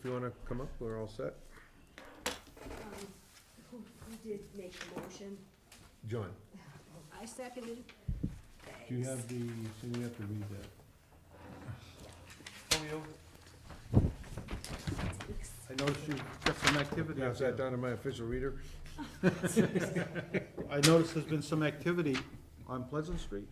if you wanna come up, we're all set. Who did make the motion? John? I seconded. Do you have the, so you have to read that. I noticed you've got some activity out Pass that there. down to my official reader. I noticed there's been some activity on Pleasant Street.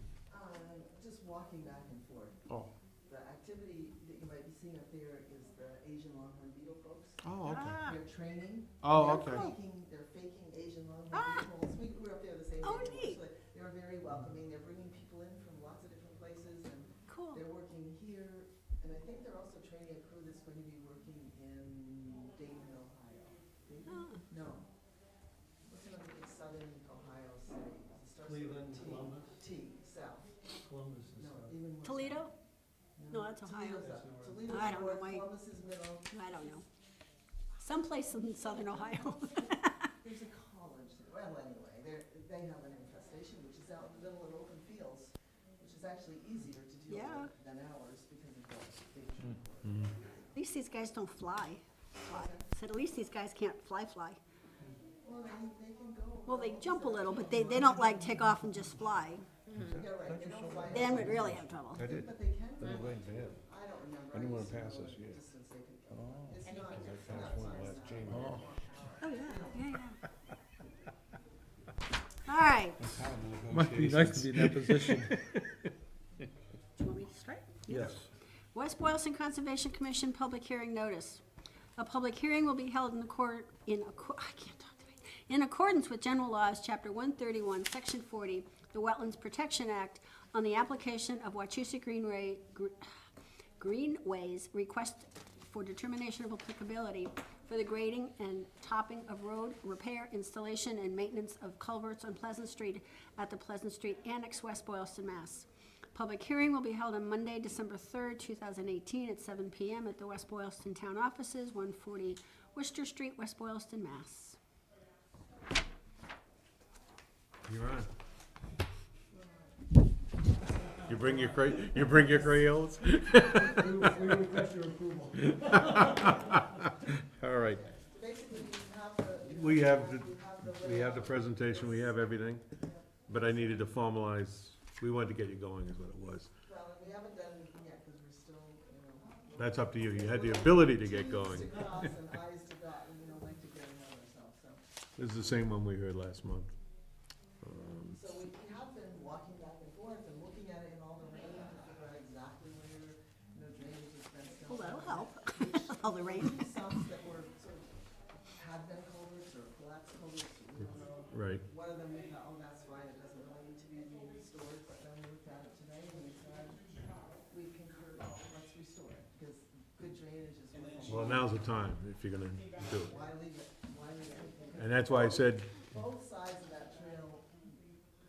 Just walking back and forth. Oh. The activity that you might be seeing up there is the Asian longhorn beetle folks. Oh, okay. Ah. They're training. Oh, They're okay. They're faking Asian longhorn Ah. beetles. We were up there the same day. Oh, neat. They were very welcoming. They're bringing people in from lots of different places, and Cool. they're working here. And I think they're also training a crew that's going to be working in Dayton, Ohio. Dayton? Ah. No. What's another big southern Ohio city? It starts with a Cleveland, T. Columbus. T, south. Columbus is No, south. even more. Toledo? south. No, that's Ohio. Toledo's up. That's Toledo's I don't know, north, my- Columbus is middle. I don't know. Someplace in southern Ohio. There's a college there. Well, anyway, they have an infestation, which is out in the middle of open fields, which is actually easier to deal Yeah. with than ours because of the big Mm. At least these guys don't fly. Said at least these guys can't fly. Well, they can go. Well, they jump a little, but they don't like take off and just fly. Yeah, right, they don't fly. Then we'd really have trouble. I did. But they can. That was way bad. I don't remember. I didn't wanna used to pass know this the year. distance they could go. It's not, I it's passed not one science last now. January. Oh, yeah. All right. Must be nice to be in that position. Do you want me to start? Yes. West Boylston Conservation Commission public hearing notice. A public hearing will be held in in accordance with general laws, chapter 131, section 40, the Wetlands Protection Act, on the application of Wachusett Greenways request for determination of applicability for the grading and topping of road, repair, installation, and maintenance of culverts on Pleasant Street at the Pleasant Street Annex, West Boylston, Mass. Public hearing will be held on Monday, December 3rd, 2018, at 7 p.m. at the West Boylston Town Offices, 140 Worcester Street, West Boylston, Mass. You're on. You bring your crayons? We request your approval. All right. Basically, you have the. We have the presentation, we have everything, but I needed to formalize, we wanted to get you going is what it was. Well, and we haven't done anything yet, because we're still, That's up to you, you had the ability to get T's going. to cross and I's to dot, and we don't like to get ahead of ourselves, so. This is the same one we heard last month. So we have been walking back and forth and looking at it in all the rain to figure out exactly where, drainage has been. Well, that'll help. All the rain. Some that were sort of, had been culverts or collapsed culverts, we don't know. Right. One of them we thought, oh, that's fine, it doesn't really need to be restored, but then we looked at it today and we said, we concur, let's restore it, because good drainage is wonderful. Well, now's the time, if you're gonna do it. Why leave it, why leave anything? And that's why I said, Both sides of that trail.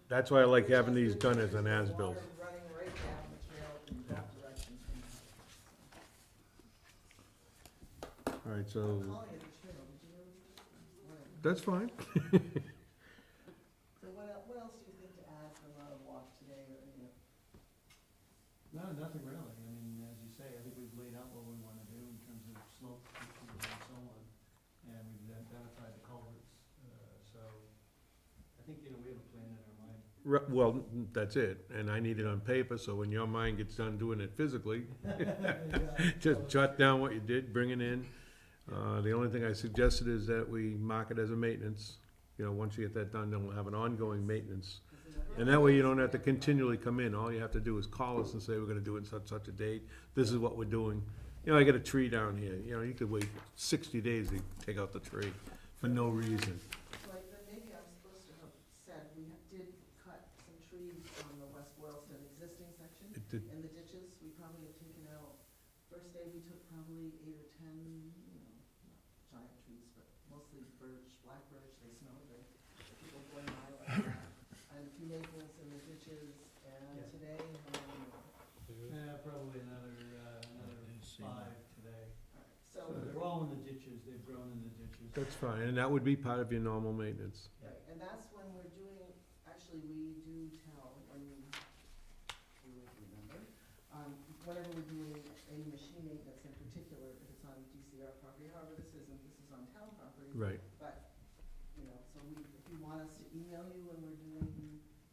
that's why I like having these done as an as-built. Water running right down the trail in both directions from All right, so, calling it a trail, did you know? Whatever. that's fine. So what else do you think to add from our walk today, or, No, nothing really. I mean, as you say, I think we've laid out what we wanna do in terms of slope features and so on. And we've identified the culverts, so I think, we have a plan in our mind. Well, that's it, and I need it on paper, so when your mind gets done doing it physically, just jot down what you did, bring it in. The only thing I suggested is that we mark it as a maintenance. Once you get that done, then we'll have an ongoing maintenance. And that way you don't have to continually come in. All you have to do is call us and say, we're gonna do it such a date. This is what we're doing. I got a tree down here. You could wait 60 days to take out the tree for no reason. like, then maybe I'm supposed to have said, we did cut some trees on the West Boylston existing section. It did, In the ditches, we probably have taken out, first day we took probably 8 or 10, not giant trees, but mostly birch, black birch, they smell good. People going by like that. And a few maples in the ditches, and Yeah. today, Probably another 5 today. so, They're all in the ditches, they've grown in the ditches. that's fine, and that would be part of your normal maintenance. right, and that's when we're doing, actually, we do tell when you remember, whenever we're doing any machine maintenance in particular, if it's on DCR property, Right. But, you know, so if you want us to email you when we're doing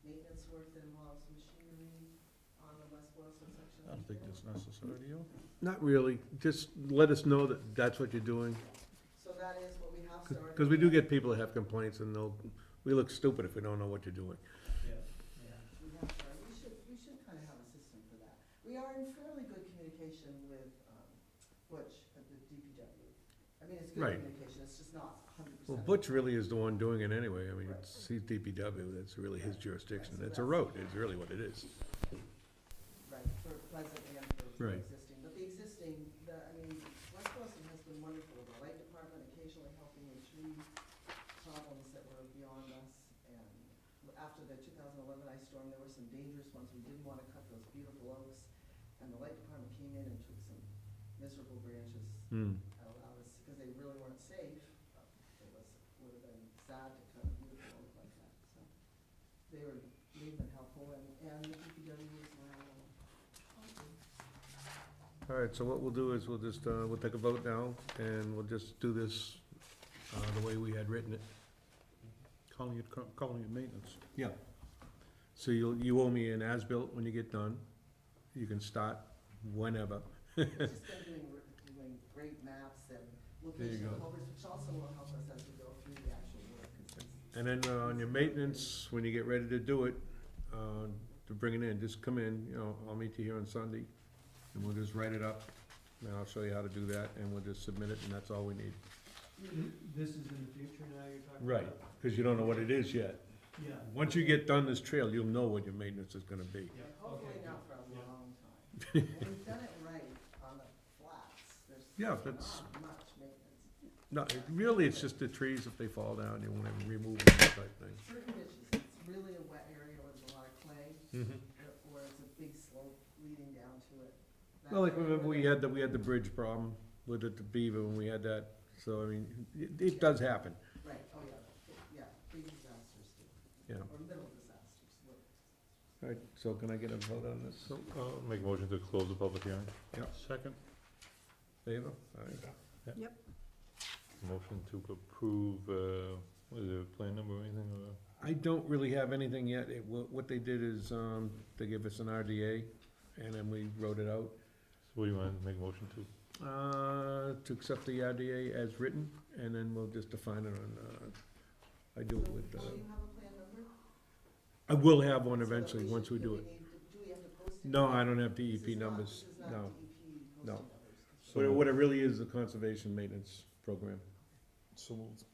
maintenance work that involves machinery on the West Boylston section. I don't think that's necessary, do you? Not really, just let us know that that's what you're doing, So that is what we have started. because we do get people that have complaints, and we look stupid if we don't know what you're doing. Yeah, yeah. We have started, we should kind of have a system for that. We are in fairly good communication with, Butch at the DPW. I mean, it's good Right. communication, it's just not 100%. Well, Butch really is the one doing it anyway, I mean, he's DPW, that's really his jurisdiction, it's a road, is really what it is. Right, for Pleasant and for Right. existing, but the existing, I mean, West Boylston has been wonderful, the light department occasionally helping with tree problems that were beyond us, and after the 2011 ice storm, there were some dangerous ones, we didn't wanna cut those beautiful oaks, and the light department came in and took some miserable branches Hmm. out of us, because they really weren't safe. Would've been sad to cut a beautiful oak like that, so they've been helpful, and the DPW as well. All right, so what we'll do is we'll just, we'll take a vote now, and we'll just do this, the way we had written it. Calling it maintenance. Yeah. So you owe me an as-built when you get done, you can start whenever. Just been doing great maps and There you location go. culverts, which also will help us as we go through the actual work. 'Cause it's- And then on your maintenance, when you get ready to do it, to bring it in, just come in, you know, I'll meet you here on Sunday, and we'll just write it up, and I'll show you how to do that, and we'll just submit it, and that's all we need. This is in the future now you're talking about? Right, because you don't know what it is yet. Yeah. Once you get done this trail, you'll know what your maintenance is gonna be. Yeah, Hopefully okay. not for a Yeah. long time. And we've done it right on the flats, there's Yeah, not that's- much maintenance. No, really, it's just the trees, if they fall down, you won't even remove them, type thing. Certain ditches, it's really a wet area where there's a lot of clay, or it's a big slope leading down to it. That Well, like, area remember, where we had the bridge problem with it, the beaver, when we had that, so, I mean, it does happen, Right, oh yeah, big disasters too, yeah. or little disasters, little. All right, so can I get a vote on this? So, make a motion to close the public hearing. Second? Favor? All right. Motion to approve, what is it, plan number or anything, or? I don't really have anything yet, what they did is, they gave us an RDA, and then we wrote it out, So what do you want to make a motion to? to accept the RDA as written, and then we'll just define it on, I do it with, Do you have a plan number? I will have one So that eventually, once we do it. Do we have to post it? No, I don't have This DEP is not- numbers, This is not no. DEP posting No. numbers. What it really is, the conservation maintenance program. So moved.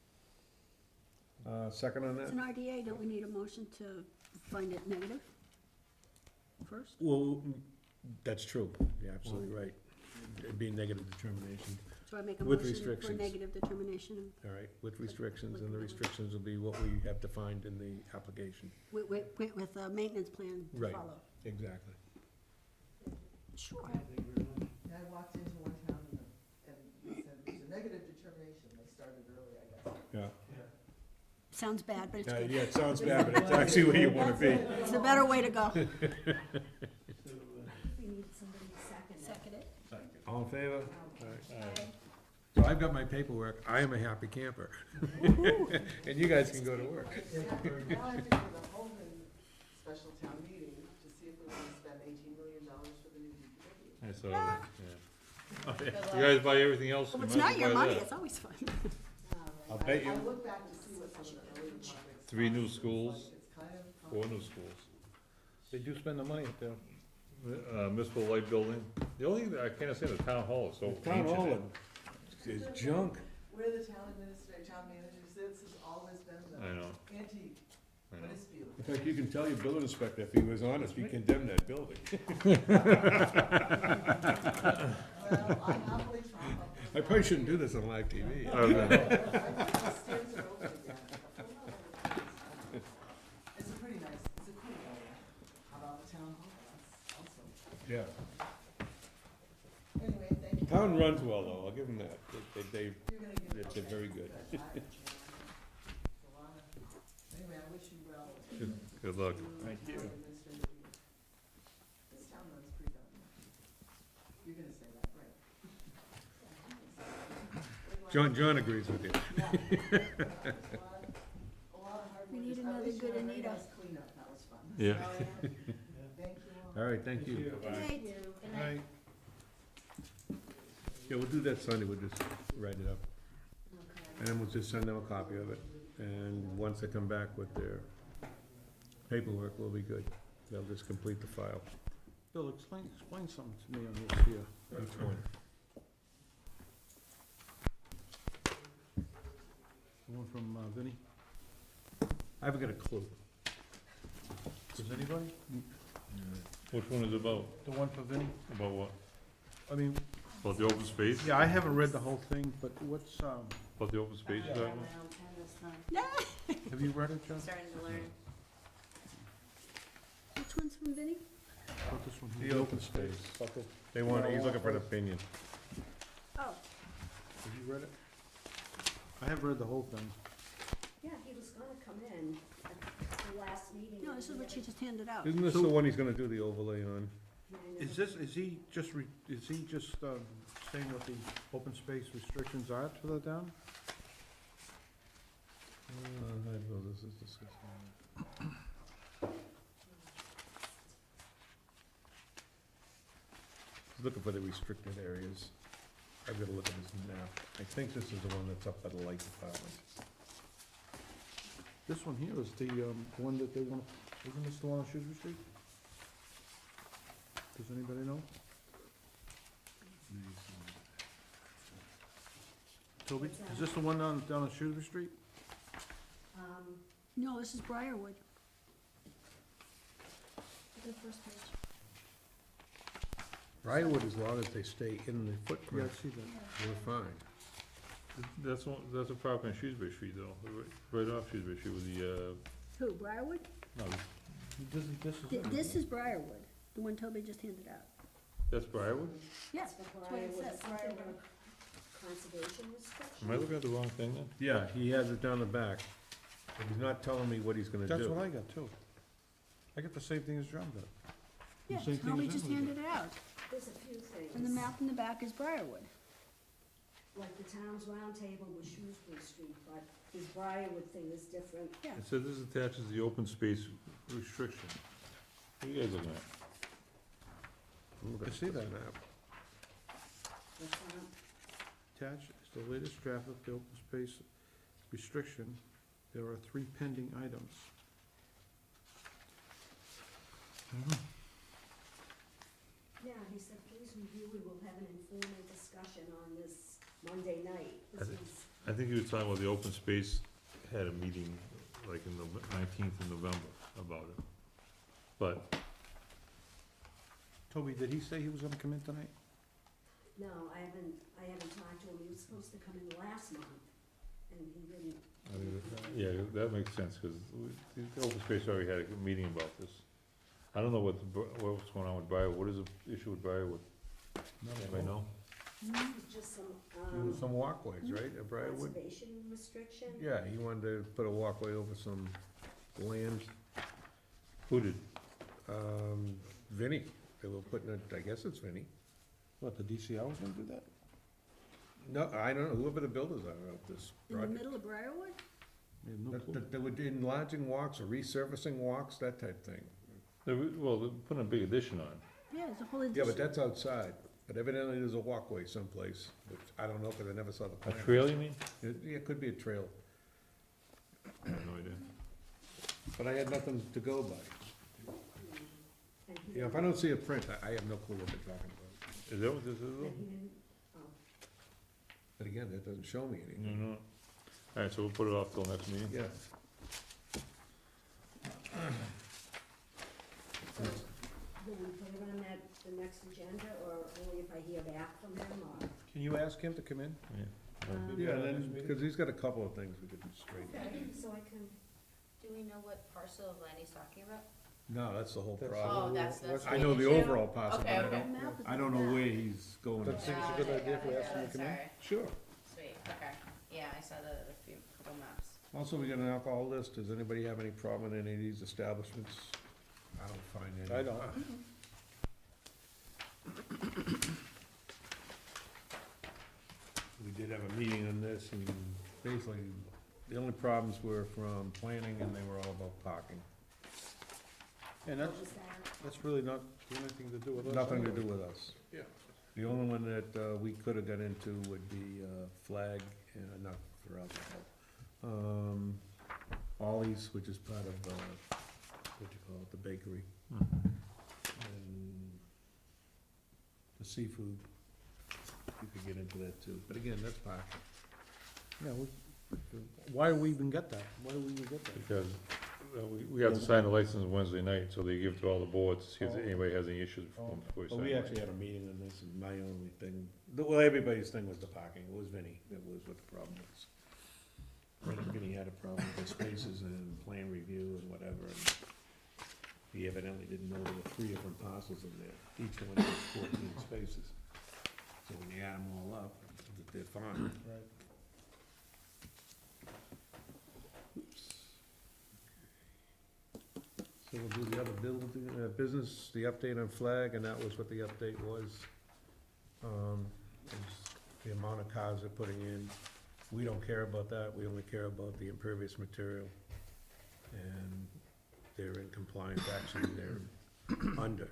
Second on It's that? an RDA, don't we need a motion to find it negative first? Well, that's true, you're absolutely right. It'd be a negative determination, So I make a With motion for restrictions. negative determination all right, with restrictions, and the restrictions will be what we have defined in the application. with a maintenance plan to Right. follow. Exactly. Sure. Thank you very much. Yeah, I walked into one town and they said it was a negative determination, they started early, I guess. Yeah. Yeah. Sounds bad, but it's good. Yeah, it sounds bad, but it's actually where you wanna be. It's the better way to go. So, We need somebody to second it. All in favor? So I've got my paperwork, I am a happy camper. And you guys can go to work. Now I have to go to the Holman special town meeting to see if we want to spend $18 million for the new DPW. I saw that, yeah. You guys buy everything else? Well, you it's might as not well your buy money, that. it's always fun. I'll bet you- I look back to see what some of the early projects. 3 new cost. It's schools, like- It's kind of. 4 new schools. They do spend the money up there. Municipal light building. The only thing that I can't understand, the town hall is so ancient. Town hall is junk. Where the town administrator, town manager sits has always been I the know, antique, I but know. it's beautiful. In fact, you can tell your building inspector, if he was honest, he condemned that building. Well, I happily try. I probably shouldn't do this on live TV. I don't know. I think the stairs are open again. It's a pretty nice, it's a cool area. How about the town hall? That's awesome. Yeah. Anyway, thank you. Town runs well, though, I'll give them that. They, You're gonna get. It's a very good. It's a lot of- Anyway, I wish you well. Good luck. Thank you. This town runs pretty darn well. You're gonna say that, right? We're glad John agrees with you. Yeah. A lot of hard We work. need At another least you good had a very Anita. nice cleanup, that was fun. Yeah. Thank you all. All right, thank you. Good night. Good night. Yeah, we'll do that Sunday, we'll just write it up. And then we'll just send them a copy of it. And once they come back with their paperwork, we'll be good. They'll just complete the file. Bill, explain something to me on this here. Each one. The one from Vinnie. I haven't got a clue. Does anybody? Which one is it about? The one for Vinnie? About what? I mean, About the open space? yeah, I haven't read the whole thing, but what's, About the open space, Yeah. that one? have you read it, John? Starting to learn. Which one's from Vinnie? About this one The here? open space. About the- They want, he's looking for an opinion. Oh, Have you read it? I have read the whole thing. Yeah, he was gonna come in at the last meeting. no, this is what she just handed out. Isn't this the one he's gonna do the overlay on? Is he just saying what the open space restrictions are further down? I know this is discussing. He's looking for the restricted areas. I've gotta look at his map. I think this is the one that's up by the light department. This one here is the one that they want, isn't this the one on Shrewsbury Street? Does anybody know? Toby, What's that? is this the one down on Shrewsbury Street? No, this is Briarwood. Look at the first page. Briarwood, as long as they stay in the Yeah, footprint, I see that. we're fine. That's a property on Shrewsbury Street though, right off Shrewsbury Street with the, Who, Briarwood? no, This is. This is Briarwood, the one Toby just handed out. that's Briarwood? Yeah, That's that's what it says, something Briarwood. about conservation restriction. Am I looking at the wrong thing then? Yeah, he has it down the back, but he's not telling me what he's gonna do. That's what I got too. I got the same thing as John got. Yeah, same thing Toby as just Emily handed it out. There's a few things. And the map in the back is Briarwood. Like the town's roundtable was Shrewsbury Street, but his Briarwood thing is different. Yeah. It says this attaches the open space restriction. What are you guys looking at? I'm looking I at see this that. map. What's that? Attached is the latest draft of the open space restriction. There are 3 pending items. Yeah, he said, please review, we will have an informal discussion on this Monday night. I This thi- is, I think he was talking about the open space, had a meeting like in the 19th of November about it. But, Toby, did he say he was gonna come in tonight? no, I haven't talked to him. He was supposed to come in last month, and he didn't. I mean, yeah, that makes sense, cause the open space already had a meeting about this. I don't know what's going on with Briarwood, what is the issue with Briarwood? Anybody know? Just some, Some walkways, right, at Briarwood? conservation restriction. Yeah, he wanted to put a walkway over some land. Who did? Vinnie, they were putting it, I guess it's Vinnie. What, the DCR was gonna do that? No, I don't know, whoever the builders are of this In the project. middle of Briarwood? I have no clue. They were enlarging walks or resurfacing walks, that type thing. Well, they're putting a big addition on. Yeah, it's a whole Yeah, addition. but that's outside, but evidently there's a walkway someplace, which I don't know, cause I never saw the A plan. trail, you mean? It could be a trail, I have no idea. but I had nothing to go by. And he Yeah, if I don't see a print, I have no clue what they're talking about. Is that what this is? And though? he didn't, But again, that doesn't show me No, anything. no. Alright, so we'll put it off till next meeting? Yeah. will we put it on the next agenda, or only if I hear back from him, or? Can you ask him to come in? Yeah, and then, because he's got a couple of things we could straighten. Okay, so I can, Do we know what parcel of land he's talking about? No, that's the whole That's- problem. Oh, that's I know the issue? overall parcel, but Okay, I okay. don't, Map is I don't on know the where back. he's going. But- think it's a good idea if we ask him to come in? Sorry, Sure. sweet, okay, yeah, I saw the couple maps. Also, we got an alcohol list. Does anybody have any problem in any of these establishments? I don't find any. I don't. we did have a meeting on this, and basically, the only problems were from planning, and they were all about parking. And What was that? that's really not anything to do with us. Nothing to anyway. do with us. Yeah. The only one that, we could've got into would be, Flag, not for alcohol. Ollie's, which is part of, what you call it, the bakery. And the seafood, you could get into that too, but again, that's parking. Yeah, why do we even get that? Why do we even get that? Because we have to sign the license Wednesday night, so they give it to all the boards, to see if anybody has any issues before we Well, sign. we actually had a meeting on this, and my only thing, well, everybody's thing was the parking, it was Vinnie, that was what the problem was. Vinnie had a problem with the spaces and plan review and whatever, and he evidently didn't know there were 3 different parcels in there, each one had 14 spaces. So when you add them all up, they're fine. Right. So we'll do the other business, the update on Flag, and that was what the update was. Is the amount of cars they're putting in. We don't care about that, we only care about the impervious material. And they're in compliance, actually, they're under.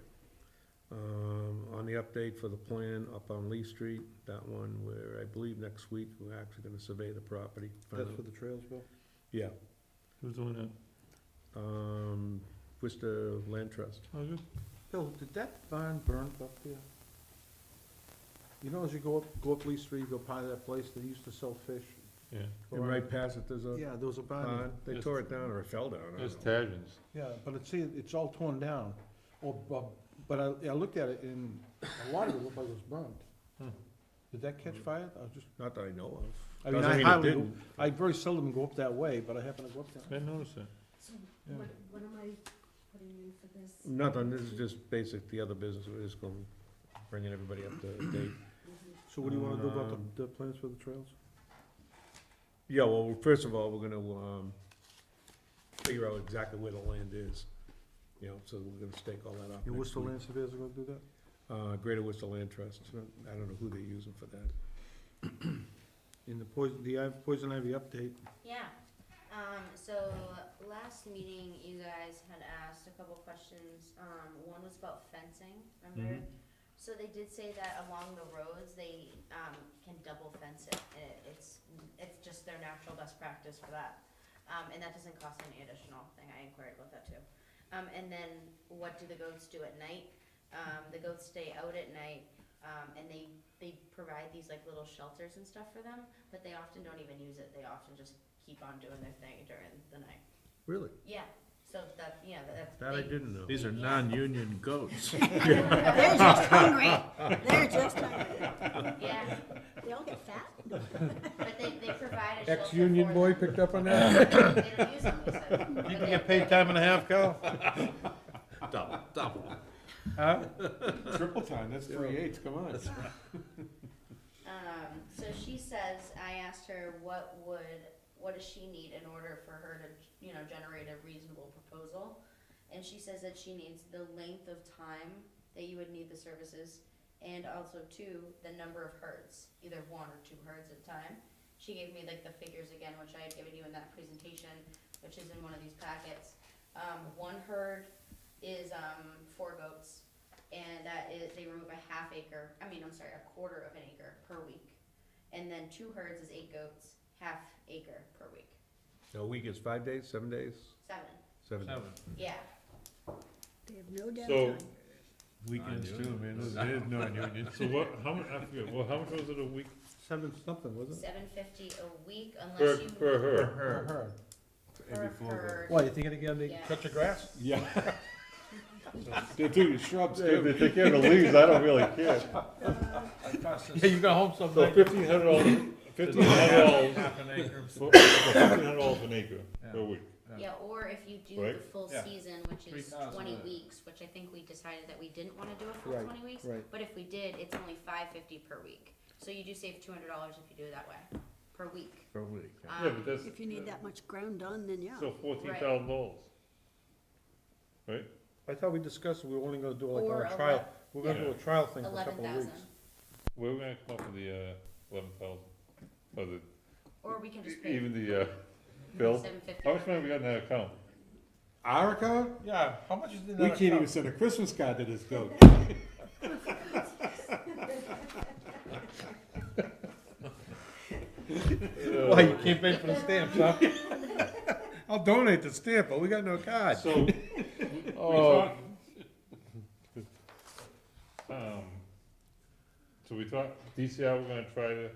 On the update for the plan up on Lee Street, that one where I believe next week, we're actually gonna survey the property. find That's out- for the trails, Bill? Yeah, Who's doing that? Worcester Land Trust. Oh, good. Bill, did that barn burn up there? You know, as you go up Lee Street, you go by that place, they used to sell fish. Yeah, And right past it, there's a Yeah, there was a barn. pond, they Yes. tore it down, or it fell down, I there's don't know. Tajins. Yeah, but it's all torn down. But I looked at it and a lot of it looked like it was burned. Hmm. Did that catch fire? I was just, Not that I know of. I mean, Doesn't I mean it hardly, didn't. I very seldom go up that way, but I happen to go up there. I noticed that. So, Yeah. what am I putting in for this? Nothing, this is just basic, the other business, we're just going, bringing everybody up to date. Mhm. So what do you wanna do about the plans for the trails? Yeah, well, first of all, we're gonna, figure out exactly where the land is, you know, so we're gonna stake all that out. Your next Worcester week. Land Surveyors are gonna do that? Greater Worcester Land Trust, I don't know who they're using for that. In the poison ivy update, Yeah, so last meeting, you guys had asked a couple questions, one was about fencing, remember? Mhm. So they did say that along the roads, they, can double fence it, it's just their natural best practice for that. And that doesn't cost any additional thing, I inquired about that too. And then what do the goats do at night? The goats stay out at night, and they provide these like little shelters and stuff for them, but they often don't even use it, they often just keep on doing their thing during the night. Really? Yeah, so that, yeah, that's. That I didn't know. These are non-union goats. They're just hungry, they're just hungry. Yeah, They all get fat? but they provide a shelter Ex-union for boy them. picked up on that? They don't use them, they said. But you they- get paid time and a half, Cal? Double. Huh? Triple time, that's 3/8, come on. So she says, I asked her what does she need in order for her to, generate a reasonable proposal? And she says that she needs the length of time that you would need the services, and also two, the number of herds, either 1 or 2 herds at a time. She gave me like the figures again, which I had given you in that presentation, which is in one of these packets. 1 herd is 4 goats, and that is, they remove a quarter of an acre per week. And then 2 herds is 8 goats, half acre per week. A week is 5 days, 7 days? 7, 7 days. yeah. They have no So- downtime. Weekends too, man, it is non-union. So what, how much, I forget, well, how much was it a week 7 something, wasn't it? $7.50 a week per, unless you. per herd? Per herd. Per Every 4 herd. Why, you think they Yeah. cut your grass? Yeah. They do your shrubs If they too. take care of the leaves, I don't really care. Yeah, you got home So someday. $1,500, $1,500, Half an acre. $1,500 an acre per week. Yeah, or if you do the Right. full Yeah. season, which is 3,000 20 a- weeks, which I think we decided that we didn't wanna do a full Right, 20 weeks. right. But if we did, it's only $5.50 per week. So you do save $200 if you do it that way, per week. Per week. Yeah, but that's, If you need that much ground done, then yeah. so $14,000. Right? I thought we discussed we were only gonna do like Or a trial, ele- we're gonna do a trial thing for a couple of 11,000. weeks. Where are we gonna come up with the, 11,000? Or the, Or we can just pay even the, bill? $7.50. How much money we got in that account? Our account? Yeah, how much is in We that can't even account? send a Christmas card to this goat. Why, you can't pay for the stamps, huh? I'll donate the stamp, but we got no card. So, we Oh. thought, so we thought DCI were gonna try to,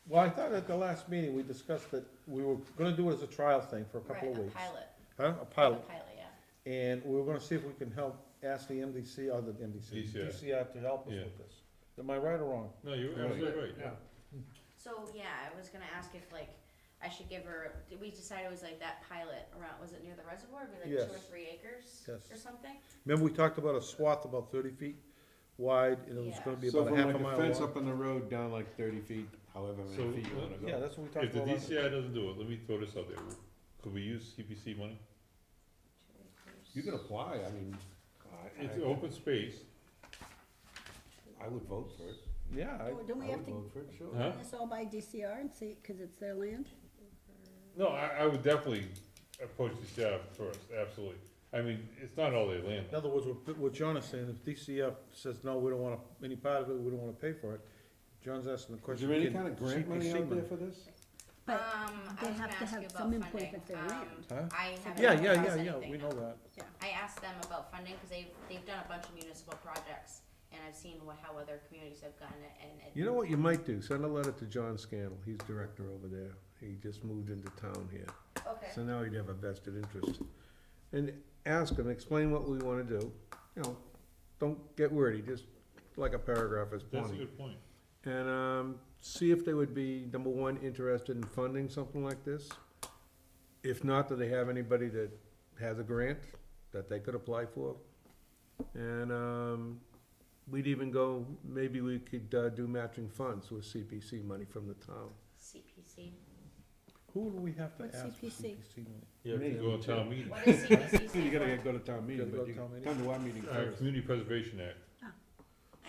Well, I thought at the last meeting, we discussed that we were gonna do it as a trial thing for a couple of Right, a weeks. pilot. Huh? A A pilot. pilot, yeah. And we were gonna see if we can help, ask the MDC, or the MDC, DCI. DCI to help us Yeah. with this. Am I right or wrong? no, you're absolutely right, yeah. So, yeah, I was gonna ask if like, I should give her, did we decide it was like that pilot around, was it near the reservoir, it'd be like 2 or Yes. 3 acres Yes. or something? Remember, we talked about a swath about 30 feet wide, and it was Yeah. gonna be So about a from half like a a mile fence long? up on the road down like 30 feet, however So, many feet you wanna go. Yeah, that's what we talked If the about. last- DCI doesn't do it, let me throw this out there, could we use CPC money? 2 acres. You can apply, I mean, It's open space, I would vote for it. Yeah, Don't we I have would to vote for it, sure. Huh? run this all by DCR and see, cause it's their land? no, I would definitely approach DCI first, absolutely. I mean, it's not all their land. in other words, what John is saying, if DCF says, no, we don't want any part of it, we don't wanna pay for it, John's asking the Is question. there any can kind of grant money CPC out there for this? But I they was have gonna to ask have you some about input if funding. it's their land. Huh? I haven't Yeah, come yeah, across yeah, yeah, anything we know that. I asked them about funding, cause they've done a bunch of municipal projects, and I've seen how other communities have gotten it, and it. You know what you might do? Send a letter to John Scannell, he's director over there. He just moved into town here. Okay, So now he'd have a vested interest. And ask him, explain what we wanna do. You know, don't get wordy, just like a paragraph is That's a plenty. good point. And, see if they would be, number one, interested in funding something like this. If not, do they have anybody that has a grant that they could apply for? And, we'd even go, maybe we could, do matching funds with CPC money from the town. CPC. Who do we have to What's ask for CPC? CPC money? You have to Me, go to I'm town meeting. What does CPC You stand gotta for? go to town meeting, Gotta go but to you town meeting. come to our meeting first. Community Preservation Act,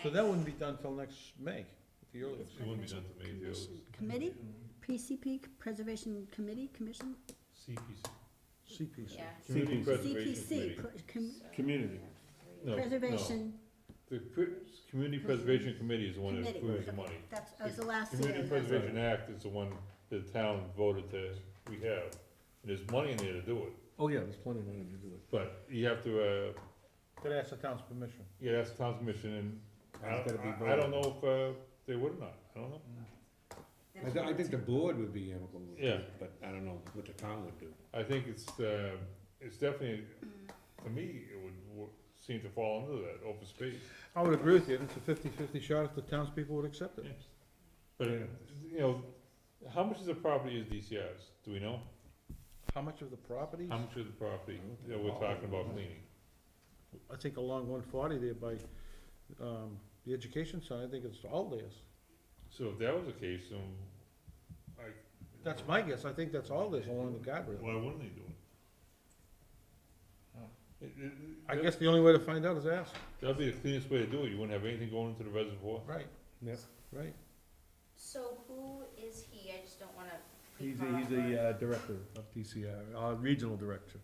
So that wouldn't be done till next May, at the earliest. it wouldn't be done to me, it was Committee, PCP, Preservation Committee, Commission? CPC, CPC. Yeah. Community CPC. Preservation CPC, Committee. Community. No, no. Preservation The Community Preservation Committee is the one that Committee. approves the money. That's, that was the last Community year. Preservation Act is the one that the town voted to, we have. And there's money in there to do it, Oh, yeah, there's plenty of money to do it. but you have to, Gotta ask the town's permission. yeah, that's the town's commission, and It's gotta be I don't voted. know if, they would or not, I don't know. I think the board would be amicable with Yeah. it, but I don't know what the town would do. I think it's definitely, to me, it would seem to fall under that, open space. I would agree with you, it's a 50-50 shot if the townspeople would accept it. Yes. But, you know, how much of the property is DCI's, do we know? How much of the property? How much of the property that we're talking about cleaning? I think along 140 there by, the education side, I think it's all theirs. So if that was the case, then, That's my guess, I think that's all theirs along the guardrail. why wouldn't they do it? I guess the only way to find out is ask. That'd be the cleanest way to do it, you wouldn't have anything going into the reservoir. Right. Yep. Right. So who is he? I just don't wanna. be He's caught off the, guard. director of DCR, regional director.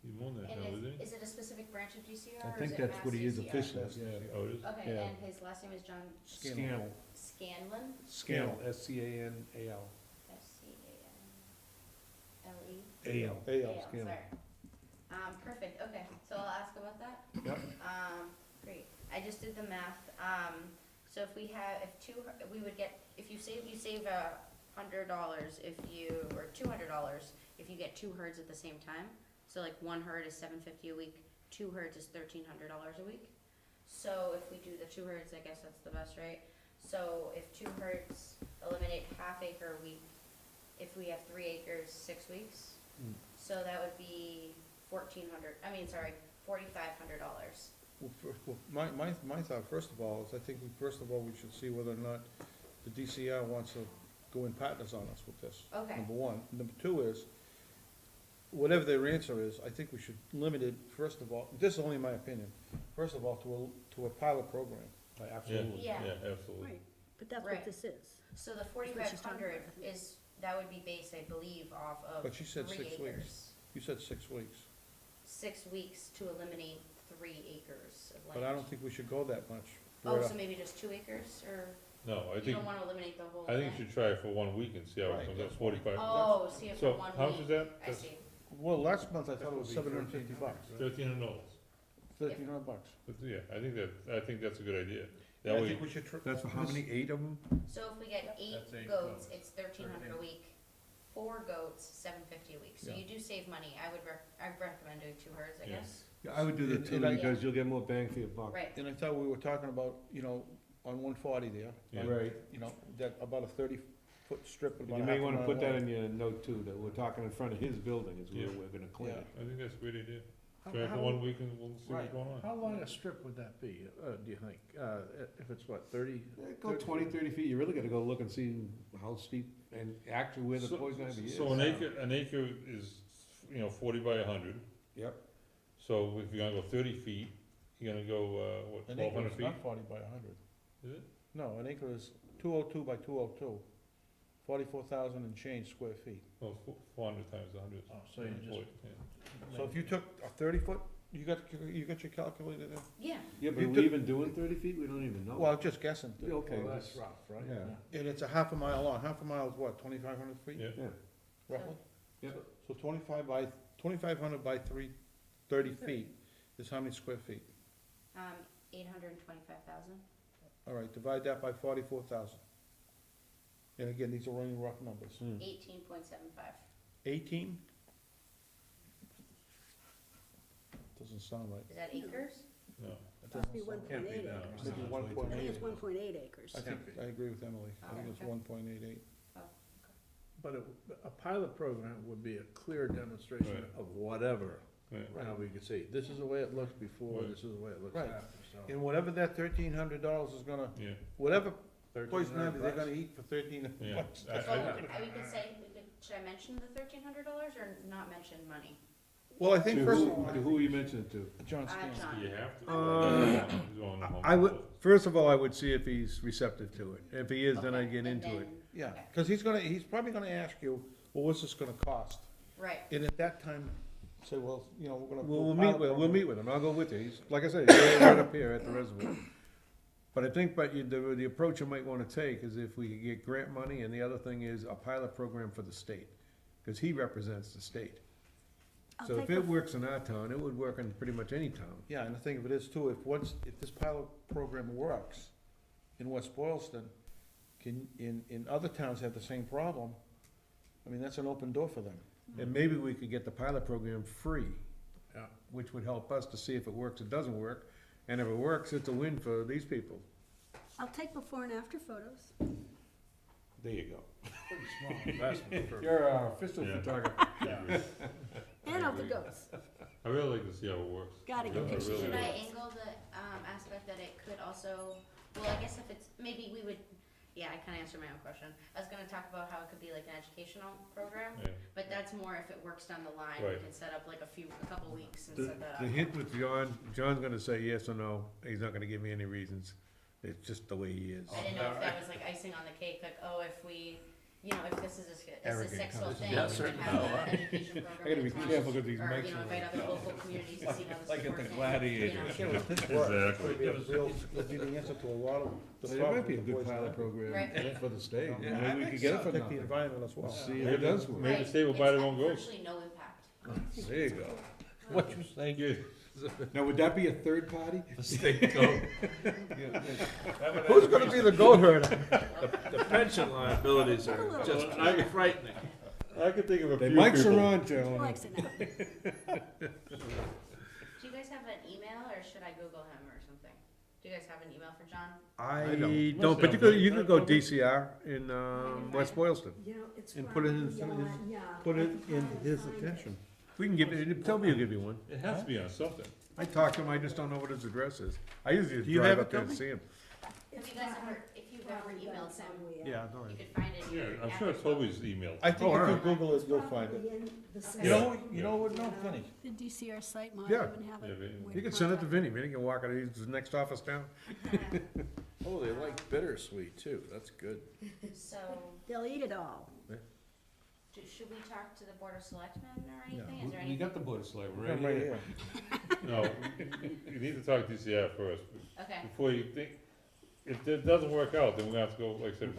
He's more than that now, And isn't he? is it a specific branch of DCR I or is think it that's what he is Mass DCR? officially, yeah. Oh, it is? Okay, Yeah. and his last name is John Scannell. Scanlon, Scannell, S-C-A-N-A-L. S-C-A-N-L-E? A-L. AL. Scanlon. Sorry. Perfect, okay, so I'll ask about that. Yep. Great, I just did the math, so if we have, we would get, if you save $100 if you, or $200 if you get 2 herds at the same time. So like 1 herd is $750 a week, 2 herds is $1,300 a week. So if we do the 2 herds, I guess that's the best, right? So if 2 herds eliminate half acre a week, if we have 3 acres, 6 weeks. Mm. So that would be $4,500. Well, my thought, first of all, is I think we should see whether or not the DCR wants to go in partners on us with this. Okay. Number one. Number two is, whatever their answer is, I think we should limit it, first of all, this is only my opinion, first of all, to a pilot program. Absolutely. Yeah. Yeah, absolutely. Right. But that's Right. what this is. So the what she's 4,500 talking about. is, that would be based, I believe, off of But she said 3 6 acres. weeks. You said 6 weeks, 6 weeks to eliminate 3 acres of land. but I don't think we should go that much. Oh, Right so up- maybe just 2 acres, or No, I you think, don't wanna eliminate the whole I thing? think you should try it for 1 week and see how it Right, comes that's out, 45. Oh, see if So, for 1 week. how much is that? I see. Well, last month I thought it was That would be $750, $1,300. $1,300. But yeah, I think that's a good idea. I That way, think we should That's for how many, 8 of them? So if we get 8 That's 8 goats, goats. it's 1,300 a week. 4 goats, 750 a week. So Yeah. you do save money. I'd recommend doing 2 herds, I Yeah. guess. Yeah, I would do the And- 2 and I- because you'll get more bang for your buck. Right. And I thought we were talking about, on 140 there. Yeah. Right. That, about a 30-foot strip, about You a may half a wanna mile put that long. in your note too, that we're talking in front of his building is where Yeah. we're gonna clean Yeah. it. I think that's a great idea. How- Try it for how- 1 week and we'll see what's Right. going on. How long a strip would that be, do you think? If it's what, 30? Yeah, Go 20, 30 feet, you really gotta go look and see how steep and actually where the So- poison ivy is. So an acre is, 40 by 100. Yep. So if you're gonna go 30 feet, you're gonna go, what, An acre 1,200 is feet? not 40 by 100. Is it? No, an acre is 202 by 202, 44,000 and change square feet. Well, 400 times 100. Oh, so you just. 40, yeah. So if you took a 30-foot, you got your calculator there? Yeah. Yeah, but You are we took- even doing 30 feet? We don't even know. Well, just guessing. Yeah, okay. Well, that's rough, right? Yeah. And it's a half a mile long. Half a mile is what, 2,500 feet? Yeah. Yeah. Roughly? Yeah. So 2,500 by 30 feet is how many square feet? 825,000. All right, divide that by 44,000. And again, these are only rough numbers. 18.75. 18? Doesn't sound right. Is that acres? No. It Must be doesn't sound- 1.8 Can't be that. acres. Maybe Sounds I think 1.8. it's 1.8 acres. I think, I agree with Emily. I think it's Okay. 1.88. But a pilot program would be a clear demonstration Right. of whatever, Right. how we could see, this is the way it looked before, Right. this is the way it looks Right. after, so. And whatever that $1,300 is gonna, Yeah, whatever 1,300 poison ivy they're bucks. gonna eat for 13 yeah. bucks. Well, we could say, should I mention the $1,300 or not mention money? Well, I think To first who, of all, to who are you mentioning it to? John Scan. John. You have to. He's going to Home I would, Depot. first of all, I would see if he's receptive to it. If he is, then Okay, I'd get and into it. then- Yeah, Okay. cause he's probably gonna ask you, well, what's this gonna cost? Right. And at that time, say, well, we're gonna. We'll do meet pilot with, we'll program. meet with him, I'll go with you, he's, like I said, he's right up here at the reservoir. But I think, the approach you might wanna take is if we could get grant money, and the other thing is a pilot program for the state, cause he represents the state. I'll So if take it the- works in our town, it would work in pretty much any town. Yeah, and the thing of it is too, if this pilot program works in West Boylston, in other towns have the same problem, I mean, that's an open door for them. And maybe we could get the pilot program free. Yeah. Which would help us to see if it works or doesn't work, and if it works, it's a win for these people. I'll take before and after photos. There you go. Pretty small investment for. You're our official Yeah. photographer. Yeah. And of the goats. I really like to see how it works. Gotta get Yeah, I pictures. really Should I would. angle the aspect that it could also, well, I guess if it's, maybe we would, yeah, I kinda answered my own question. I was gonna talk about how it could be like an educational program, Yeah. but that's more if it works down the line, we Right. can set up like a couple weeks and The, set that the up. hint with John's gonna say yes or no, he's not gonna give me any reasons, it's just the way he is. I didn't know if that was like icing on the cake, like, oh, if we, if this is a Arrogant successful conversation. thing, Yeah, we can certainly. have an education program. I gotta be in town. careful with these Or, mics. invite other local communities to see how this Like is at the working. Gladiators. Yeah, well, if this works, it's gonna be a Exactly. real, it'll be the answer to a lot of the It problems. might be a with good poison pilot ivy. program Right. for the state, Yeah, maybe I we think could get it for Protect the nothing. environment as well. See if it does work. Maybe the state will buy their own ghosts. Virtually no impact. There you go. What you saying? Yeah. Now, would that be a third party? Who's gonna be the goat herder? The pension liabilities are just frightening. I could think of a The few mics people. are on, He gentlemen. likes it now. Do you guys have an email or should I Google him or something? Do you guys have an email for John? I don't. don't, but you could go DCR in, West Boylston. It's And put it in probably, some of his- yeah, Put I it can in find his it. attention. We can give it, tell me you'll give you one. It has to be on something. I talked to him, I just don't know what his address is. I usually Do just you drive have up it, there to Toby? see him. Have you guys ever, if you've ever Probably emailed him, somewhere. Yeah, no, you could find it in Yeah, your. I'm sure Toby's emailed. I think Oh, if you alright. Google it, you'll Probably find it. in the You know what, no, Vinny, The DCR site might Yeah. even have Yeah, it. Vinny. where you to can send it to contact. Vinny, Vinny can walk it, he's the next office down. Oh, they like bittersweet too, that's good. So, They'll eat it all. should we talk to the Board of Selectmen or anything? Is there We anything? got the board of selectmen Right right here. here. No, you need to talk to DCR first, Okay, before you think, if it doesn't work out, then we're gonna have to go, like I said,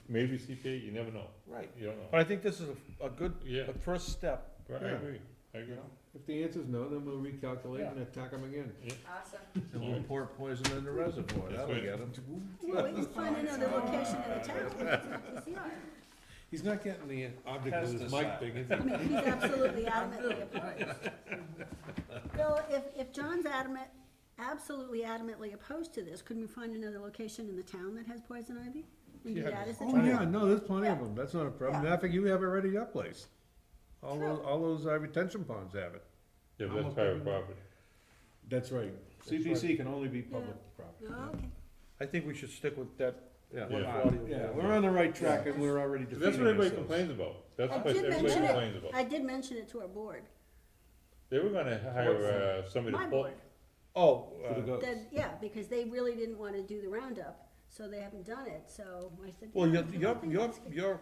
maybe CPA, you never know, Right, you don't know. but I think this is a good, Yeah, a first step, right, I Yeah. agree, I agree. If the answer's no, then we'll recalculate and attack them again. awesome. and we'll pour poison in the reservoir, That's that'll right. get them. Well, we just find another location in the town. PCR. He's not getting the object with his mic thing, is I mean, he's absolutely adamantly opposed. Bill, if John's absolutely adamantly opposed to this, couldn't we find another location in the town that has poison ivy? And do Yeah, that as a Oh, trial? yeah, no, there's plenty of Yeah. them, that's not a problem. Yeah. Matter of fact, you have it ready your place. All True. those retention ponds have it. Yeah, but I'm that's okay private with that. property. That's right. CPC can only be public property. Oh, okay. I think we should stick with that Yeah, 140. yeah, we're on the right track and we're already That's defeating what everybody ourselves. complains about, that's I what did everybody mention it. complains about. I did mention it to our board. They were gonna hire, somebody My to pull, board. Oh, For the goats. That, yeah, because they really didn't wanna do the roundup, so they haven't done it, so I said. well, yeah, I think your that's good.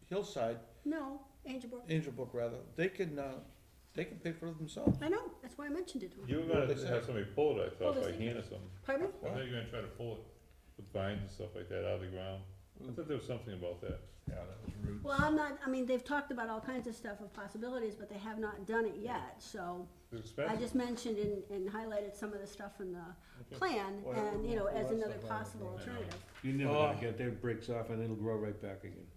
hillside, No, Angel Brook. Angel Book rather, they can pay for it themselves. I know, that's why I mentioned it to him. you were What gonna they say? have somebody pull it, I Pull thought, this by thing? hand or something. Pardon me? I thought you were gonna try to pull it with vines and stuff like that out of the ground. I thought there was something about that. Yeah, that was rude. Well, I mean, they've talked about all kinds of stuff of possibilities, but they have not done it yet, so It's I expensive. just mentioned and highlighted some of the stuff in the Okay. plan Well, and, you know, as well, another that's possible I know. alternative. You're never Oh. gonna get, there it breaks off and it'll grow right back again.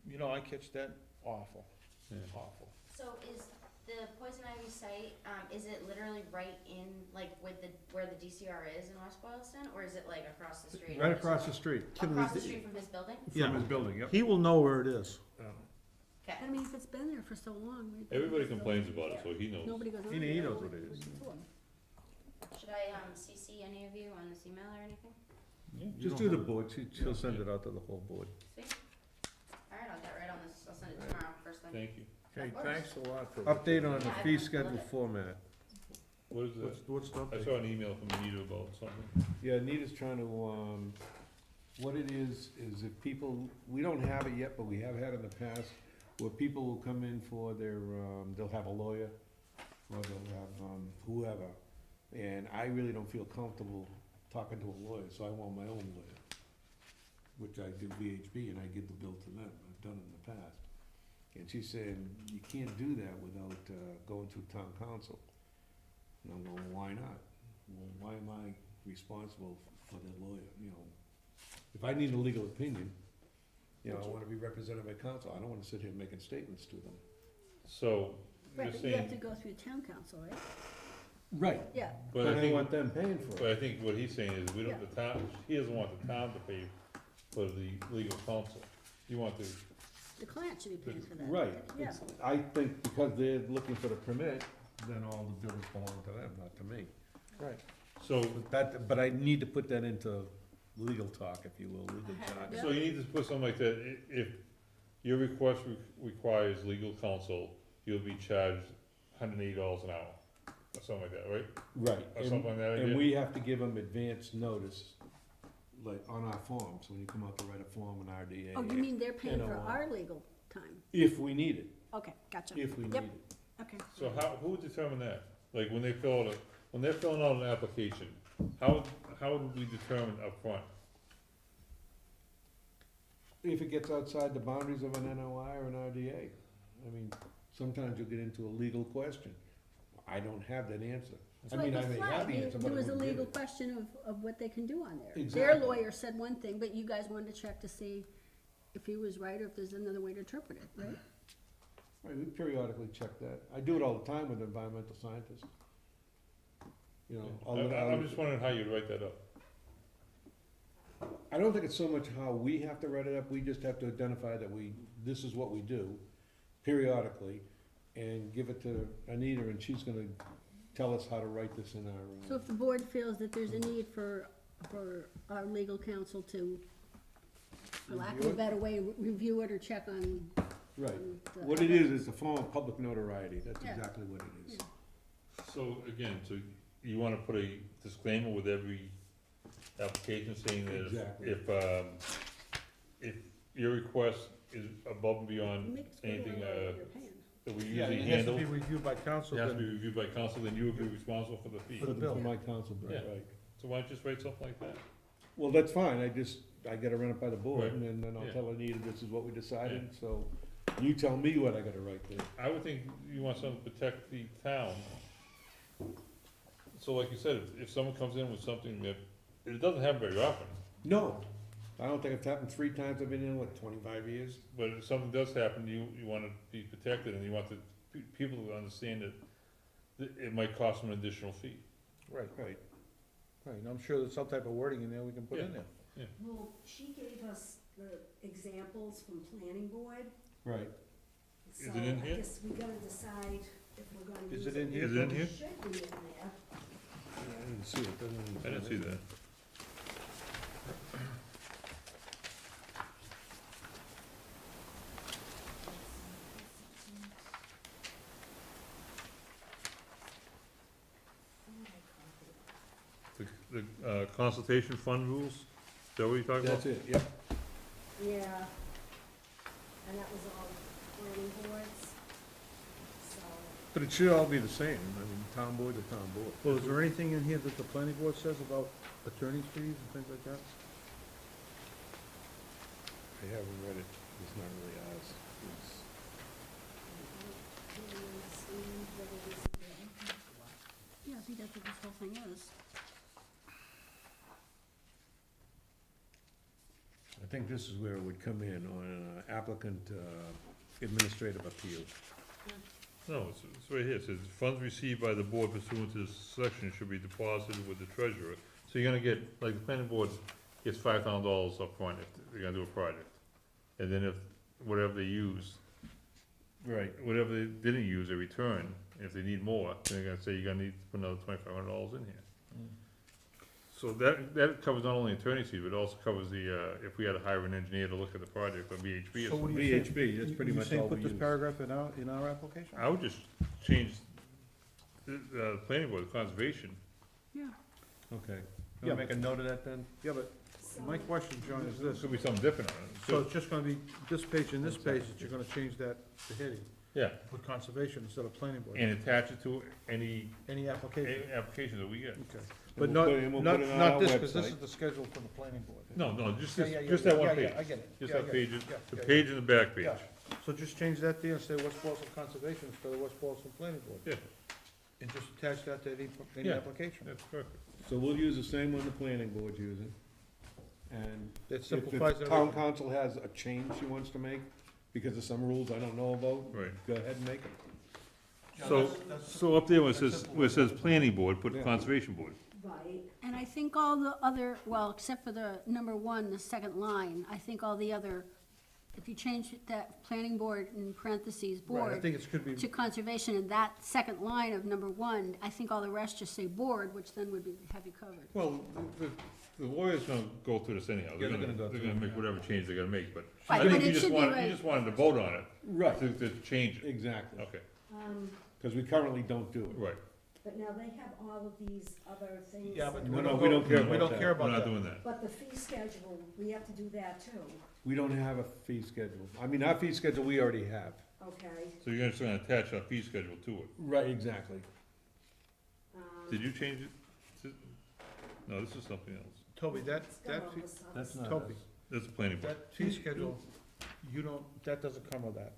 You know, I catch that awful, Yeah. awful. So is the poison ivy site, is it literally right in, like, with the, where the DCR is in West Boylston, or is it like across the street? Right across the street. Across the street from his building? From his building, yep. He will know where it is. Okay. I mean, if it's been there for so long. maybe Everybody it's still- complains about it, so he knows. Nobody goes on. He there. knows what it is. Should I, CC any of you on this email or anything? Just do the board, she'll send it out to the whole board. Sweet. Alright, I'll get right on this, I'll send it tomorrow, first thing. Thank you. Okay, Of course. thanks a lot for. Update on the Yeah, I fee love schedule it. format. What is that? What's the I saw an email from Anita about something. Yeah, Anita's trying to, what it is if people, we don't have it yet, but we have had in the past, where people will come in for their, they'll have a lawyer, or they'll have, whoever, and I really don't feel comfortable talking to a lawyer, so I want my own lawyer, which I do VHB, and I give the bill to them, I've done it in the past. And she's saying, you can't do that without, going through town council. And I'm going, why not? Well, why am I responsible for the lawyer, you know? If I need a legal opinion, you know, I wanna be represented by counsel, I don't wanna sit here making statements to them. So, Right, you're but you have to saying, go through town council, right? Right. Yeah, but But I I think, want them paying for but it. I think what he's saying is, we don't, the town, he doesn't want the town to pay for the legal counsel. You want the, the client should be paying for that. Right, Yeah, it's, I think because they're looking for the permit, then all the bills belong to them, not to me. Right. so, But I need to put that into legal talk, if you will, legal talk. Yeah. so you need to put something like that, if your request requires legal counsel, you'll be charged $180 an hour, or something like that, right? Right, Or something like that, and idea? we have to give them advance notice, like on our forms, when you come out to write a form, an RDA. oh, you mean they're paying for NOI. our legal time? If we need it, Okay, gotcha. if we need Yep. it. Okay. So who would determine that? Like, when they fill out when they're filling out an application, how would we determine upfront? If it gets outside the boundaries of an NOI or an RDA, I mean, sometimes you'll get into a legal question. I don't have that answer. I So mean, I the may flag, have the answer, but there I was a wouldn't give legal it. question of what they can do on there. Their Exactly. lawyer said one thing, but you guys wanted to check to see if he was right or if there's another way to interpret it, right? Right, we periodically check that. I do it all the time with environmental scientists. You know, I'm just wondering how you write that up. I don't think it's so much how we have to write it up, we just have to identify that this is what we do periodically, and give it to Anita, and she's gonna tell us how to write this in So our, if the board feels that there's a need for our legal counsel to, for lack of Review a it? better way, review it or check on. right. on the- What it is a form of public notoriety, that's Yeah. exactly what it is. Yeah. So again, so you wanna put a disclaimer with every application saying that Exactly. if your request is above and beyond Make it anything, clear what you're paying. that we Yeah, usually it has to handle, be it reviewed by council, has to be then, reviewed by council, then you would be responsible for the fee. For the bill. For my council bill, Yeah. right. So why don't you just write something like that? Well, that's fine, I gotta run it by the board, Right. and then I'll Yeah. tell Anita this is what we decided, so you tell me what I gotta write there. I would think you want something to protect the town. So like you said, if someone comes in with something that, it doesn't happen very often, No, I don't think it's happened 3 times I've been in, 25 years? but if something does happen, you wanna be protected, and you want the people to understand that it might cost them an additional fee. right, Right. right, and I'm sure there's some type of wording in there we can put in Yeah. there. Well, she gave us the examples from planning board, Right. so Is it in I here? guess we gotta decide if we're gonna use Is it. it in here? Is it in here? Should be in there. I didn't see it, doesn't. I didn't see that. The consultation fund rules, is that what you're talking about? That's it, yep. Yeah, and that was all planning boards, so. But it should all be the same, I mean, town board to town board. Well, is there anything in here that the planning board says about attorney's fees and things like that? I haven't read it, it's not really ours. It's- Yeah, I think that's what this whole thing is. I think this is where it would come in on applicant administrative appeal. No, it's right here, it says, funds received by the board pursuant to this section should be deposited with the treasurer. So you're gonna get, like, the planning board gets $5,000 up front if they're gonna do a project. And then if, whatever they use, Right. whatever they didn't use, they return. And if they need more, then they're gonna say, you're gonna need to put another $2,500 in here. So that covers not only attorney's fees, but it also covers the, if we had to hire an engineer to look at the project, or VHB or So what something. do you think? VHB, that's pretty You much saying all we put this use. paragraph in our application? I would just change the planning board, conservation. Yeah. Okay. Yeah. I'll make a note of that then? Yeah, but So- my question, John, is There this, could be something different on it. so it's just gonna be this page and this page that you're gonna change that, the heading, Yeah, put conservation instead of planning board? and attach it to any Any application? application that we get. Okay. And But we'll not, put it- and we'll not, put it on not our this, because this website. is the schedule for the planning board. No, just Yeah, this, yeah, yeah, just that yeah, one yeah, page. I get it. Just Yeah, that yeah, page, yeah, the yeah, page and the back page. Yeah. So just change that there and say West Boylston Conservation instead of West Boylston Planning Board. Yeah. And just attach that to any Yeah. application. That's perfect. So we'll use the same one the planning board's using. And That if simplifies the town everything. council has a change she wants to make, because of some rules I don't know about, Right. go ahead and make it. So up there where it says planning board, put Yeah. conservation board. Right, And I think all the other, well, except for the number 1, the second line, I think all the other, if you change that planning board in parentheses, Right, I board, think it could be, to conservation in that second line of number 1, I think all the rest just say board, which then would be, have you covered. Well, the lawyer's gonna go through this anyhow. Yeah, they're gonna go They're through gonna it, make whatever change they're gonna make, but Right, I but think it you just should be wanted, like- you just wanted to vote on it, Right, to change it. exactly, Okay, because we currently don't do it. right. but now they have all of these other things. yeah, but that- No, no, we don't care we about don't that. care We're about not that. doing that. But the fee schedule, we have to do that too, We don't have a fee schedule. I mean, our fee schedule, we already have. okay? So you're just gonna attach a fee schedule to it. Right, exactly. Did you change it? No, this is something else. Toby, that, It's got all fee- this other That's stuff. not Toby, us. That's a planning board. that fee schedule, you don't, that doesn't come with that.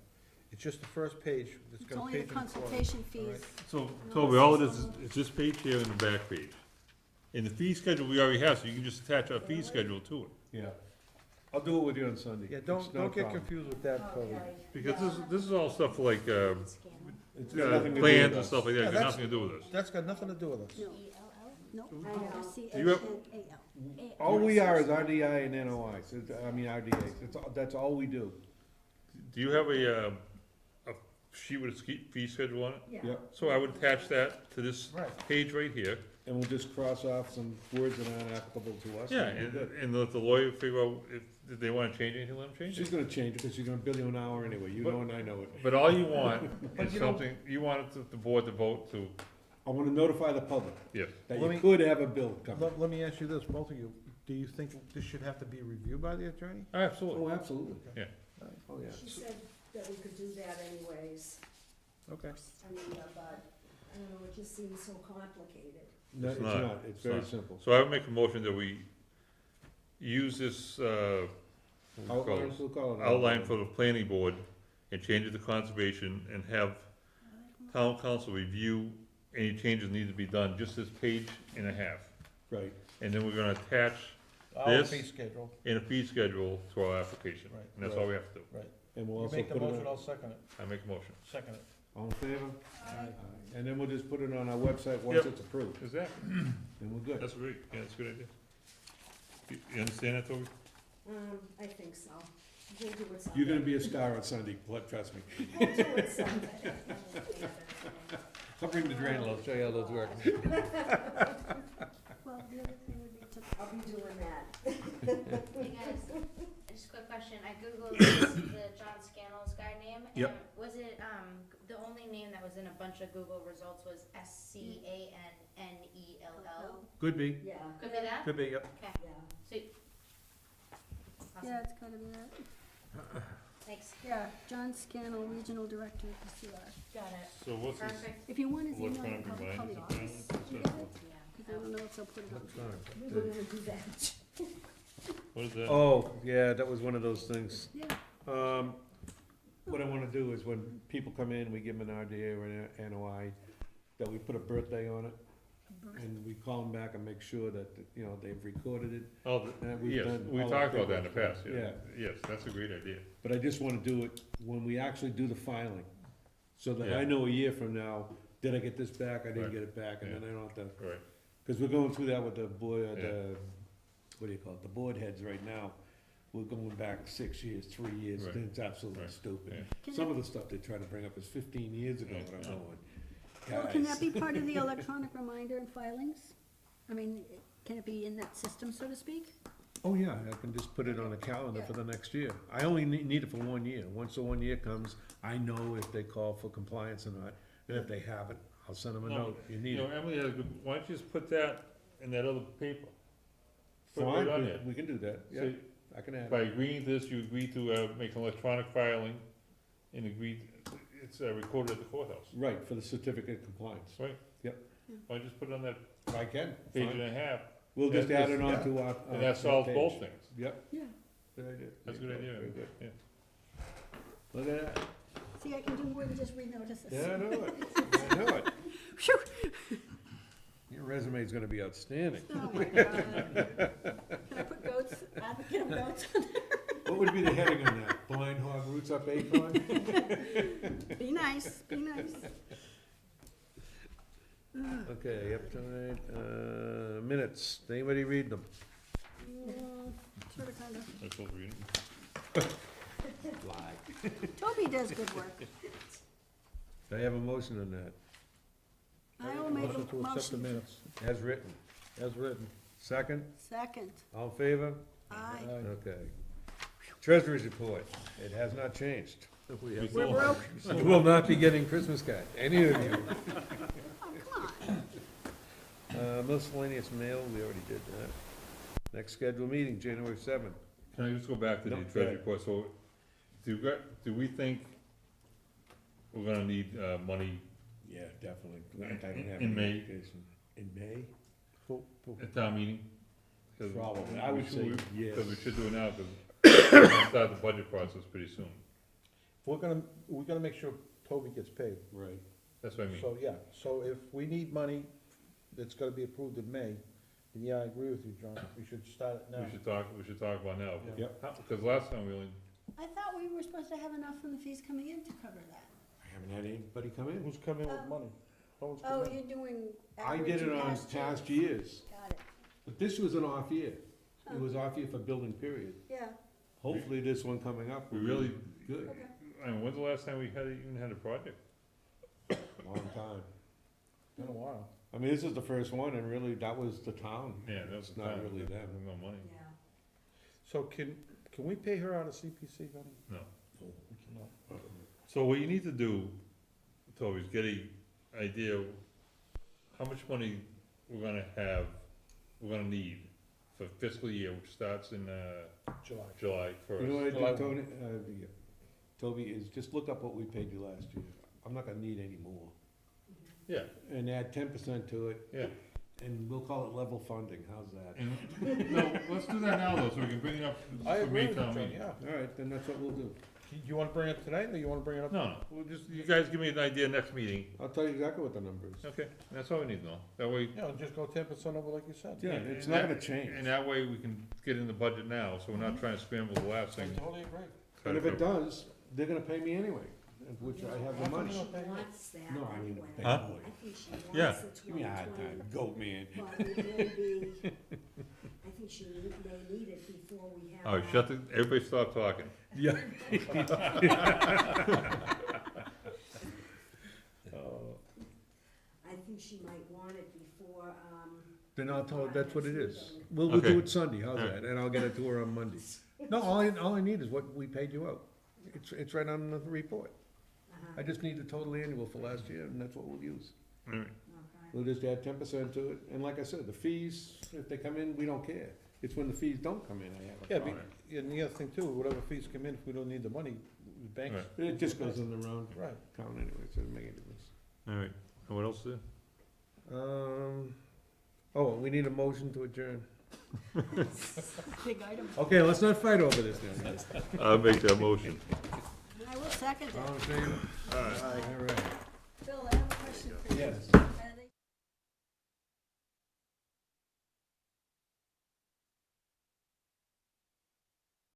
It's just the first page, it's It's got a only the page and a quarter. consultation all right? fees. So, Toby, all it is this page here and the back page. And the fee schedule we already have, so you can just attach our fee schedule to it. Yeah. I'll do it with you on Sunday. Yeah, It's don't not a get problem. confused with that, Toby. Okay. Because Yeah. this is all stuff like, It's got nothing to do with plans and us. stuff like Yeah, that, got that's- nothing to do with us. That's got nothing to do with us. No, I know. You have- SCHNAL. All we are is RDI and NOIs, I mean RDAs, that's all we do. Do you have a sheet with a fee schedule on it? Yeah. Yep. So I would attach that to this Right. page right here. And we'll just cross off some words that aren't applicable to us. Yeah, and we're good. and let the lawyer figure out if they wanna change anything, let them change She's it. gonna change it, because she's gonna bill you an hour anyway, you But- know and I know it. But all you want But is you know- something, you want the board to vote to I wanna notify the public Yes. that Let you me- could have a bill coming. Let me ask you this, both of you, do you think this should have to be reviewed by the attorney? Absolutely. Oh, absolutely. Yeah. Oh, yeah. She said that we could do that anyways, Okay. I mean, but, I don't know, it just seems so complicated. No, It's it's not. not, it's It's very not. simple. So I would make a motion that we use this, what do we call Outline, this? we'll call it. Outline for the planning board and change it to conservation and have town council review any changes need to be done, just this page and a half. Right, And then we're gonna attach Our This- fee schedule, in a fee schedule to our application. Right. And that's all we have to do. and we'll you also make the put it motion, on, I'll second it, I make a motion. second it. all in favor? Aye. And then we'll just put it on our website once Yep. it's approved, Exactly. and we're good. That's great. Yeah, that's a good idea. You understand that, Toby? I think so. We'll do it someday. You're gonna be a star on Sunday, trust me. We'll do it someday. I'll bring the drain, I'll show you how those work. Well, the other thing would be to, I'll be doing that. Hey guys, just a quick question, I googled the John Scannell's guy name, and Yep. was it, the only name that was in a bunch of Google results was SCANNELL? Could be, Yeah. Could be that? could be, yep. Okay, Yeah. so, awesome, yeah, it's gotta be that. thanks, Yeah, John Scannell, Regional Director of PCR. got it, So what's this perfect, If you want his email, electronic you can call the reminder? office. You get it? Cause I don't know if they'll put it on. We were gonna do that. What is that? Oh, yeah, that was one of those things. Yeah, What I wanna do is when people come in, we give them an RDA or an NOI, that we put a birthday on it, and we call them back and make sure that, you know, they've recorded it. Oh, We've yes, done we all talked the about that in the paperwork. past, yeah. Yes, that's a great idea. But I just wanna do it when we actually do the filing, so that I Yeah. know a year from now, did I get this back, I didn't Right. get it back, and then I don't have to, Right. cause we're going through that with the board, Yeah. what do you call it, the board heads right now. We're going back 6 years, 3 years, Right. and it's absolutely Right. stupid. Yeah. Can Some that- of the stuff they try to bring up is 15 years ago, Yeah. and I'm going, well, can that guys. be part of the electronic reminder and filings? I mean, can it be in that system, so to speak? Oh, yeah, I can just put it on the calendar for the next year. I only need it for 1 year. Once the 1 year comes, I know if they call for compliance or not, and if they haven't, I'll send them a No, note, you You need know, it. Emily has a good, why don't you just put that in that other paper? Put it Fine, right on there. we can do that, yeah, So I can add by it. agreeing to this, you agree to, make an electronic filing and agree, it's, recorded at the courthouse, Right, for the certificate of compliance. right? Yep. Why don't you just put it on that I can, page fine. and a half, We'll just Yeah, add it yeah. on to our. and that solves page. both things. Yep. Yeah. Good idea. That's a good idea, Very good. yeah. Look at that. See, I can do more than just read notices. Yeah, I know it. I know it. Phew. Your resume's gonna be outstanding. Oh my God. Can I put goats, advocate of goats on What would be the heading on that? Blind hog roots up acorn? there? Be nice, be nice. Okay, up tonight, minutes. Did anybody read them? Sorta, kinda. I'm supposed to read it. Toby does good work. Do I have a motion on that? I will make Motion a to accept the motion. minutes, As written. as written. Second? Second, All in favor? aye. Okay. Treasurer's report. It has not changed. We're broke. You will not be getting Christmas card, any of you. Oh, come on. Miscellaneous mail, we already did that. Next scheduled meeting, January 7th. Can I just go back to the No, treasury go ahead. report, so, do we think we're gonna need, money Yeah, definitely. I don't have In any May. indication. In May? at town meeting? 'Cause Probably. I we would should- say we- yes. Cause we should do it now, cause we're gonna start the budget process pretty soon, We're gonna make sure Toby gets paid. Right. that's what I mean. So, yeah, so if we need money that's gotta be approved in May, then yeah, I agree with you, John, we should start it now. We should talk about now. Yeah. Yep. Cause last time we only, I thought we were supposed to have enough from the fees coming in to cover that. I haven't had anybody come in. Who's coming with money? No one's Oh, coming in. you're doing I average did it on past past years. years, Got it, but this was an off year. Huh. It was off year for building period. yeah, Hopefully this one coming up we will really, be good. okay. I mean, when's the last time we even had a project? Long time. Been a while. I mean, this is the first one, and really, that was the town. Yeah, that was It's the not time. really them. There's no money. Yeah. So can we pay her out of CPC, honey? No. We cannot. So what you need to do, Toby, is get a idea how much money we're gonna need for fiscal year, which starts in, July You know what I first. did, Tony, Toby, is just look up what we paid you last year. I'm not gonna need any more. Yeah, And add 10% to it, yeah. and we'll call it level funding, how's that? And, no, let's do that now though, so we can bring it up I for agree May with you, town John, meeting. yeah. All right, then that's what we'll do. You wanna bring it tonight, or you wanna bring it up? No, we'll just, you guys give me an idea next meeting. I'll tell you exactly what the number is. Okay, that's all we need to know. That way, Yeah, just go 10% over like you said. Yeah, And- it's and not that- gonna change. and that way we can get in the budget now, so we're not trying to scramble the last I thing. totally agree. And if it does, they're gonna pay me anyway, which I have the How come money. you She wants that No, I mean, anyway. pay Huh? more. I think she Yeah. wants the Give me a hard 2020, time, goat man. but it will be, I think they need it before we have. Oh, everybody stop talking. Yeah. I think she might want it before, Then I'll tell her that's what it is. We'll Okay. do it Sunday, how's All that? And I'll get it to her on Monday. No, all I need is what we paid you out. It's right on the report. I just need the total annual for last year, and that's what we'll use. All right. Okay. We'll just add 10% to it, and like I said, the fees, if they come in, we don't care. It's when the fees don't come in, I have a Yeah, problem. and the other thing too, whatever fees come in, if we don't need the money, the banks. Right. But it just goes in the round Right. account anyway, so it doesn't make any difference. All right, and what else is We need a motion to adjourn. Big item. Okay, let's not fight over this now, guys. there? I'll make that motion. And I will second All it. in favor? All right. Phil, I have a question for you. Yes.